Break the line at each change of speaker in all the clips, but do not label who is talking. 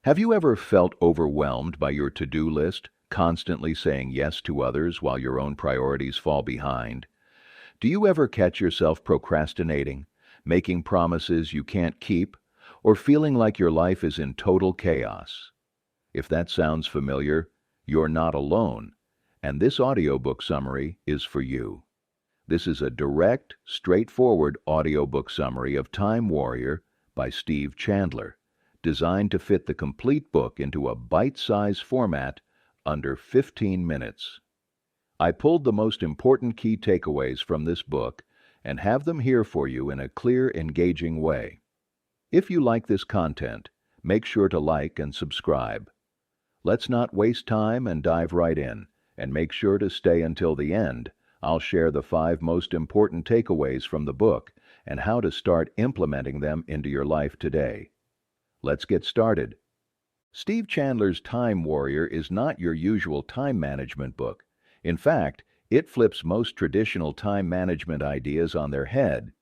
Have you ever felt overwhelmed by your to-do list, constantly saying yes to others while your own priorities fall behind? Do you ever catch yourself procrastinating, making promises you can't keep, or feeling like your life is in total chaos? If that sounds familiar, you're not alone, and this audiobook summary is for you. This is a direct, straightforward audiobook summary of Time Warrior by Steve Chandler, designed to fit the complete book into a bite-sized format under 15 minutes. I pulled the most important key takeaways from this book and have them here for you in a clear, engaging way. If you like this content, make sure to like and subscribe. Let's not waste time and dive right in, and make sure to stay until the end. I'll share the 5 most important takeaways from the book and how to start implementing them into your life today. Let's get started. Steve Chandler's Time Warrior is not your usual time management book. In fact, it flips most traditional time management ideas on their head.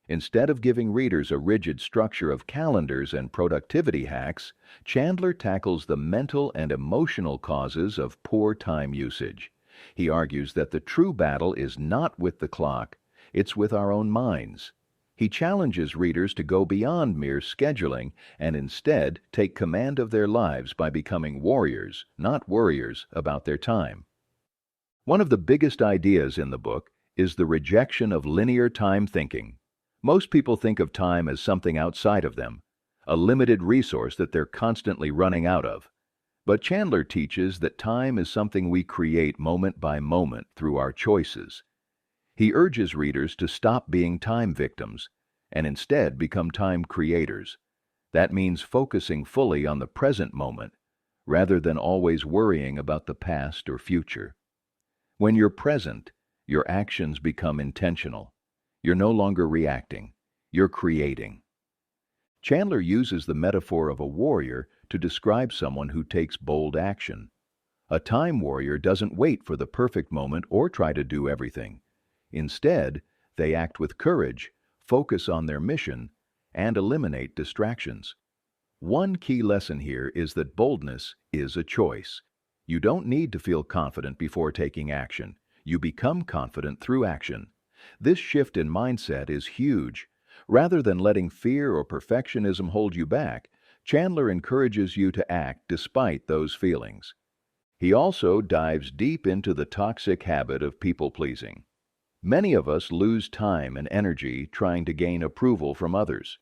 Instead of giving readers a rigid structure of calendars and productivity hacks, Chandler tackles the mental and emotional causes of poor time usage. He argues that the true battle is not with the clock, it's with our own minds. He challenges readers to go beyond mere scheduling and instead take command of their lives by becoming warriors, not worriers, about their time. One of the biggest ideas in the book is the rejection of linear time thinking. Most people think of time as something outside of them, a limited resource that they're constantly running out of. But Chandler teaches that time is something we create moment by moment through our choices. He urges readers to stop being time victims and instead become time creators. That means focusing fully on the present moment rather than always worrying about the past or future. When you're present, your actions become intentional. You're no longer reacting, you're creating. Chandler uses the metaphor of a warrior to describe someone who takes bold action. A time warrior doesn't wait for the perfect moment or try to do everything. Instead, they act with courage, focus on their mission, and eliminate distractions. One key lesson here is that boldness is a choice. You don't need to feel confident before taking action. You become confident through action. This shift in mindset is huge. Rather than letting fear or perfectionism hold you back, Chandler encourages you to act despite those feelings. He also dives deep into the toxic habit of people-pleasing. Many of us lose time and energy trying to gain approval from others.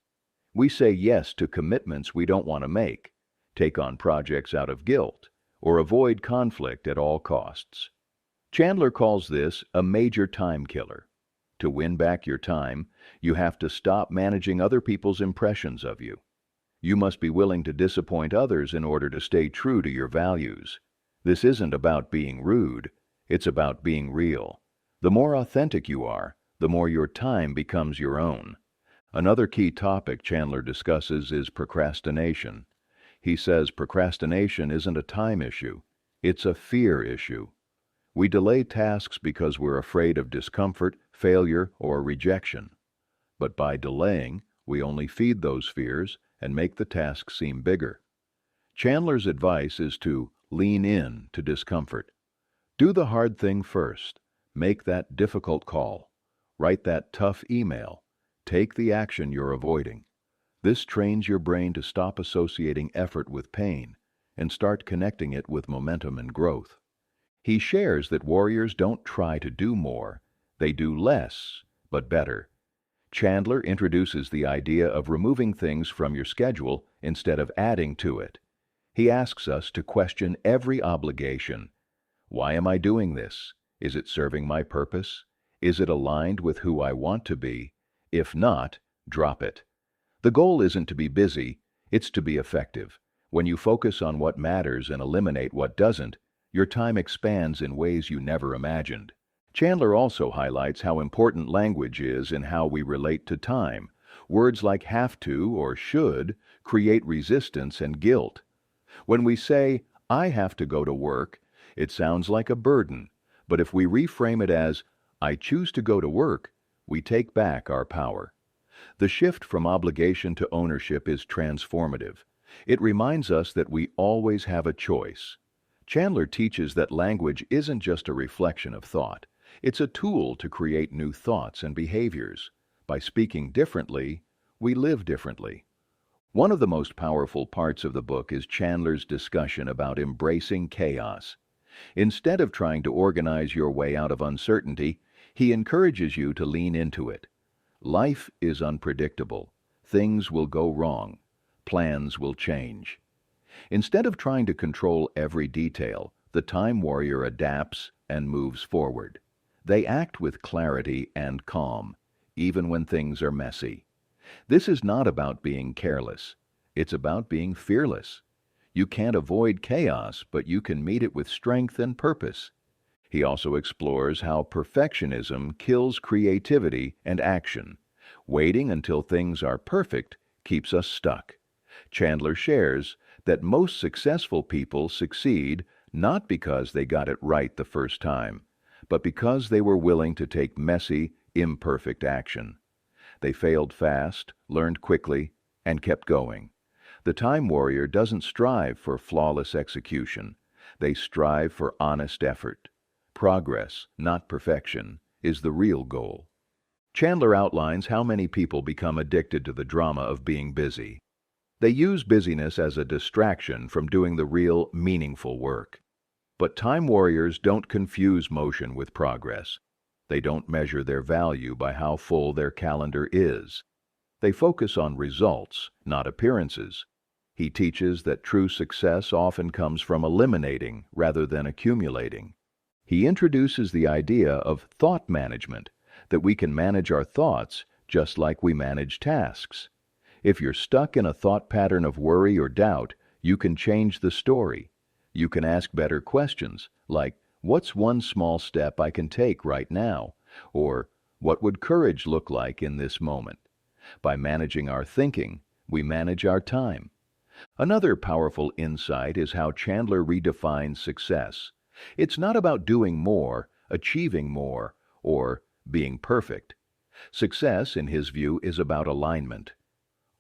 We say yes to commitments we don't want to make, take on projects out of guilt, or avoid conflict at all costs. Chandler calls this a major time killer. To win back your time, you have to stop managing other people's impressions of you. You must be willing to disappoint others in order to stay true to your values. This isn't about being rude, it's about being real. The more authentic you are, the more your time becomes your own. Another key topic Chandler discusses is procrastination. He says procrastination isn't a time issue, it's a fear issue. We delay tasks because we're afraid of discomfort, failure, or rejection. But by delaying, we only feed those fears and make the task seem bigger. Chandler's advice is to lean in to discomfort. Do the hard thing first. Make that difficult call. Write that tough email. Take the action you're avoiding. This trains your brain to stop associating effort with pain and start connecting it with momentum and growth. He shares that warriors don't try to do more, they do less, but better. Chandler introduces the idea of removing things from your schedule instead of adding to it. He asks us to question every obligation. Why am I doing this? Is it serving my purpose? Is it aligned with who I want to be? If not, drop it. The goal isn't to be busy, it's to be effective. When you focus on what matters and eliminate what doesn't, your time expands in ways you never imagined. Chandler also highlights how important language is in how we relate to time. Words like have to or should create resistance and guilt. When we say, I have to go to work, it sounds like a burden. But if we reframe it as, I choose to go to work, we take back our power. The shift from obligation to ownership is transformative. It reminds us that we always have a choice. Chandler teaches that language isn't just a reflection of thought. It's a tool to create new thoughts and behaviors. By speaking differently, we live differently. One of the most powerful parts of the book is Chandler's discussion about embracing chaos. Instead of trying to organize your way out of uncertainty, he encourages you to lean into it. Life is unpredictable. Things will go wrong. Plans will change. Instead of trying to control every detail, the time warrior adapts and moves forward. They act with clarity and calm, even when things are messy. This is not about being careless. It's about being fearless. You can't avoid chaos, but you can meet it with strength and purpose. He also explores how perfectionism kills creativity and action. Waiting until things are perfect keeps us stuck. Chandler shares that most successful people succeed not because they got it right the first time, but because they were willing to take messy, imperfect action. They failed fast, learned quickly, and kept going. The time warrior doesn't strive for flawless execution. They strive for honest effort. Progress, not perfection, is the real goal. Chandler outlines how many people become addicted to the drama of being busy. They use busyness as a distraction from doing the real, meaningful work. But time warriors don't confuse motion with progress. They don't measure their value by how full their calendar is. They focus on results, not appearances. He teaches that true success often comes from eliminating rather than accumulating. He introduces the idea of thought management, that we can manage our thoughts just like we manage tasks. If you're stuck in a thought pattern of worry or doubt, you can change the story. You can ask better questions, like, what's one small step I can take right now? Or, what would courage look like in this moment? By managing our thinking, we manage our time. Another powerful insight is how Chandler redefines success. It's not about doing more, achieving more, or being perfect. Success, in his view, is about alignment.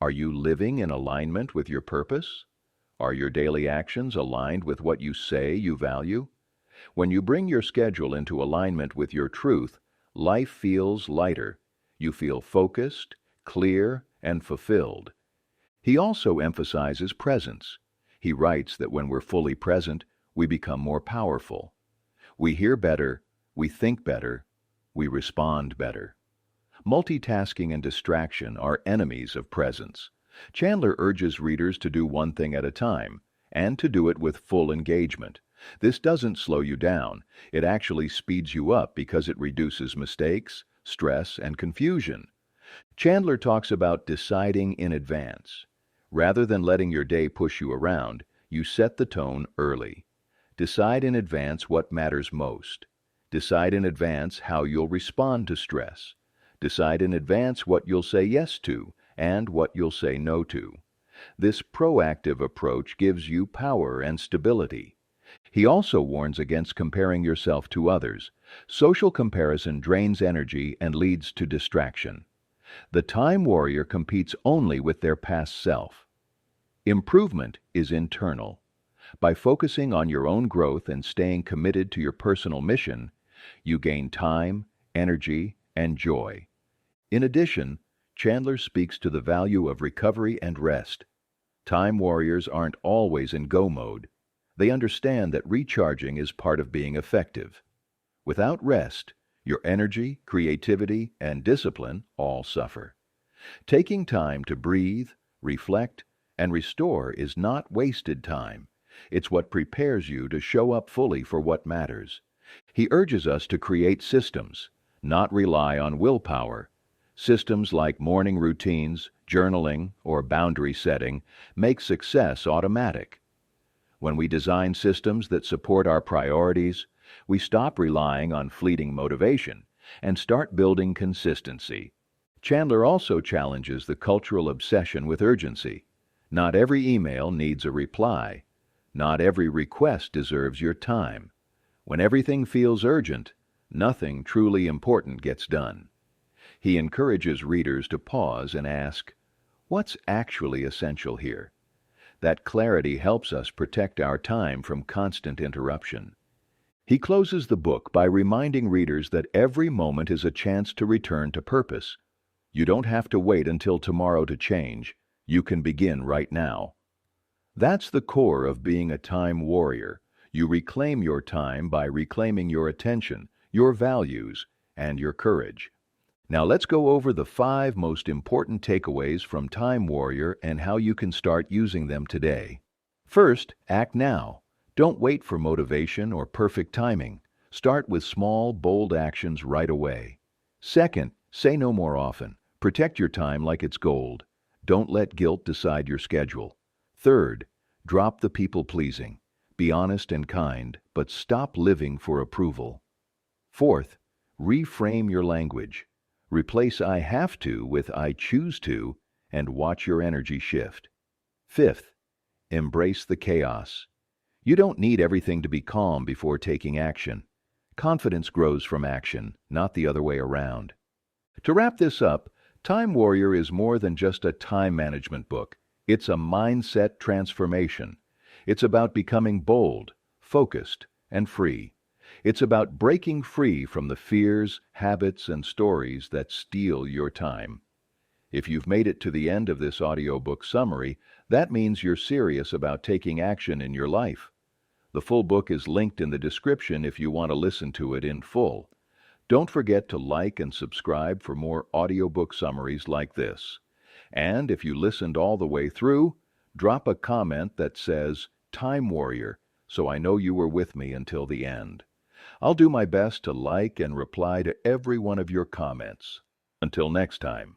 Are you living in alignment with your purpose? Are your daily actions aligned with what you say you value? When you bring your schedule into alignment with your truth, life feels lighter. You feel focused, clear, and fulfilled. He also emphasizes presence. He writes that when we're fully present, we become more powerful. We hear better, we think better, we respond better. Multitasking and distraction are enemies of presence. Chandler urges readers to do one thing at a time, and to do it with full engagement. This doesn't slow you down. It actually speeds you up because it reduces mistakes, stress, and confusion. Chandler talks about deciding in advance. Rather than letting your day push you around, you set the tone early. Decide in advance what matters most. Decide in advance how you'll respond to stress. Decide in advance what you'll say yes to and what you'll say no to. This proactive approach gives you power and stability. He also warns against comparing yourself to others. Social comparison drains energy and leads to distraction. The time warrior competes only with their past self. Improvement is internal. By focusing on your own growth and staying committed to your personal mission, you gain time, energy, and joy. In addition, Chandler speaks to the value of recovery and rest. Time warriors aren't always in go mode. They understand that recharging is part of being effective. Without rest, your energy, creativity, and discipline all suffer. Taking time to breathe, reflect, and restore is not wasted time. It's what prepares you to show up fully for what matters. He urges us to create systems, not rely on willpower. Systems like morning routines, journaling, or boundary setting make success automatic. When we design systems that support our priorities, we stop relying on fleeting motivation and start building consistency. Chandler also challenges the cultural obsession with urgency. Not every email needs a reply. Not every request deserves your time. When everything feels urgent, nothing truly important gets done. He encourages readers to pause and ask, what's actually essential here? That clarity helps us protect our time from constant interruption. He closes the book by reminding readers that every moment is a chance to return to purpose. You don't have to wait until tomorrow to change. You can begin right now. That's the core of being a time warrior. You reclaim your time by reclaiming your attention, your values, and your courage. Now let's go over the 5 most important takeaways from Time Warrior and how you can start using them today. First, act now. Don't wait for motivation or perfect timing. Start with small, bold actions right away. Second, say no more often. Protect your time like it's gold. Don't let guilt decide your schedule. Third, drop the people-pleasing. Be honest and kind, but stop living for approval. Fourth, reframe your language. Replace I have to with I choose to, and watch your energy shift. Fifth, embrace the chaos. You don't need everything to be calm before taking action. Confidence grows from action, not the other way around. To wrap this up, Time Warrior is more than just a time management book. It's a mindset transformation. It's about becoming bold, focused, and free. It's about breaking free from the fears, habits, and stories that steal your time. If you've made it to the end of this audiobook summary, that means you're serious about taking action in your life. The full book is linked in the description if you want to listen to it in full. Don't forget to like and subscribe for more audiobook summaries like this. And if you listened all the way through, drop a comment that says, Time Warrior, so I know you were with me until the end. I'll do my best to like and reply to every one of your comments. Until next time.